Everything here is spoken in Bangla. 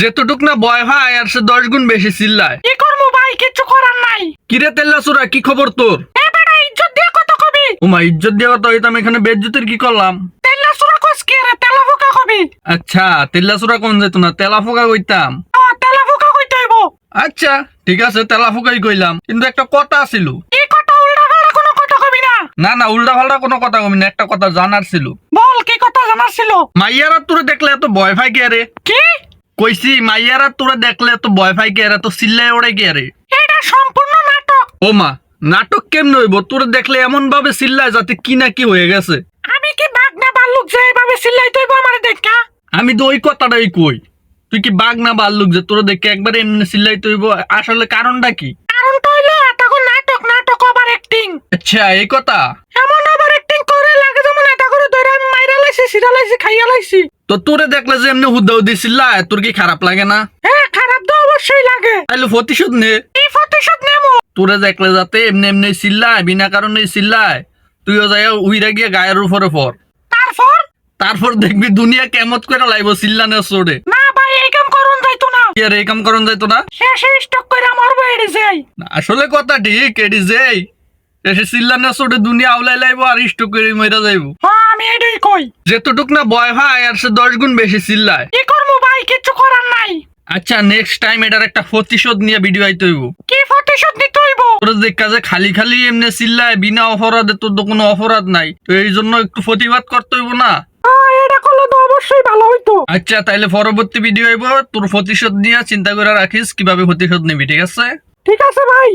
যেতটুক না ভয় হয় আর সে 10 গুণ বেশি চিল্লায়। কি করবো ভাই, কিছু করার নাই। কিরে তেল্লাসুরা, কি খবর তোর? এ বেটা, ইজ্জত দিয়ে কত কবি? ওমা, ইজ্জত দেওয়া তো হইতাম, এখানে বেজ্জতির কি করলাম? তেল্লা সুরা কস কি রে, তেলা ফুকা কবি? আচ্ছা, তেল্লাসুরা কোন যেত না, তেলাফোকা কইতাম। তেলা ফুকা কইতে হইব। আচ্ছা ঠিক আছে, তেলাফোকাই কইলাম, কিন্তু একটা কথা ছিল। কি কথা? উল্টা পাল্টা কোনো কথা কবি না। না না, উল্টা পাল্টা কোনো কথা কবি না, একটা কথা জানার ছিল। বল, কি কথা জানার ছিল? মাইয়ারা তোরে দেখলে এত ভয় পাই কে রে? কি কইছি মাইয়ারা তোরে দেখলে এত ভয় পাই কে রে, তো চিল্লায় ওড়ে কে রে? এটা সম্পূর্ণ নাটক। ও মা, নাটক কেমন হইব? তোরে দেখলে এমন ভাবে চিল্লায় যাতে কি না কি হয়ে গেছে। আমি কি বাঘ না ভাল্লুক যে এইভাবে চিল্লাইতে হইব আমার দেখা? আমি তো ওই কথাটাই কই, তুই কি বাঘ না ভাল্লুক যে তোরে দেখে একবারে এমনি চিল্লাইতে হইব? আসলে কারণটা কি? কারণটা হইলো এটাকে নাটক, নাটক ওভার অ্যাক্টিং। আচ্ছা এই কথা। এমন ওভার অ্যাক্টিং করে লাগে যেমন এটা করে ধরে আমি মাইরা লাইছি, সিরা লাইছি, খাইয়া লাইছি। তো তোরে দেখলে যে এমনি হুদা হুদি চিল্লায়, তোর কি খারাপ লাগে না? হ্যাঁ, খারাপ তো অবশ্যই লাগে। তাইলে প্রতিশোধ নে। এই প্রতিশোধ নেবো। তোরে দেখলে যাতে এমনি এমনি চিল্লায়, বিনা কারণে চিল্লায়, তুইও যাই উইরা গিয়ে গায়ের উপরে পর। তারপর? তারপর দেখবি দুনিয়া কেমত করে লাইব চিল্লানোর চোরে। না ভাই, এই কাম করুন যাইতো না। কি আর এই কাম করন যাইতো না? শেষে স্টক করে মরবো এড়ে যাই। আসলে কথা ঠিক, এটি যেই এসে চিল্লানোর চোরে দুনিয়া আউলাই লাইব আর ইষ্ট করে মইরা যাইব। হ্যাঁ, আমি এটাই কই। যেতটুক না ভয় হয় আর সে 10 গুণ বেশি চিল্লায়। কি করবো ভাই, কিছু করার নাই। আচ্ছা নেক্সট টাইম এটার একটা প্রতিশোধ নিয়ে ভিডিও আইতে হইব। কি প্রতিশোধ নিতে হইব? তোর দেখা যে খালি খালি এমনি চিল্লায় বিনা অপরাধে, তোর তো কোনো অপরাধ নাই, তো এই জন্য একটু প্রতিবাদ করতে হইব না? এটা করলে তো অবশ্যই ভালো হইতো। আচ্ছা তাইলে পরবর্তী ভিডিও আইব, তোর প্রতিশোধ নিয়ে চিন্তা করে রাখিস কিভাবে প্রতিশোধ নিবি, ঠিক আছে? ঠিক আছে ভাই।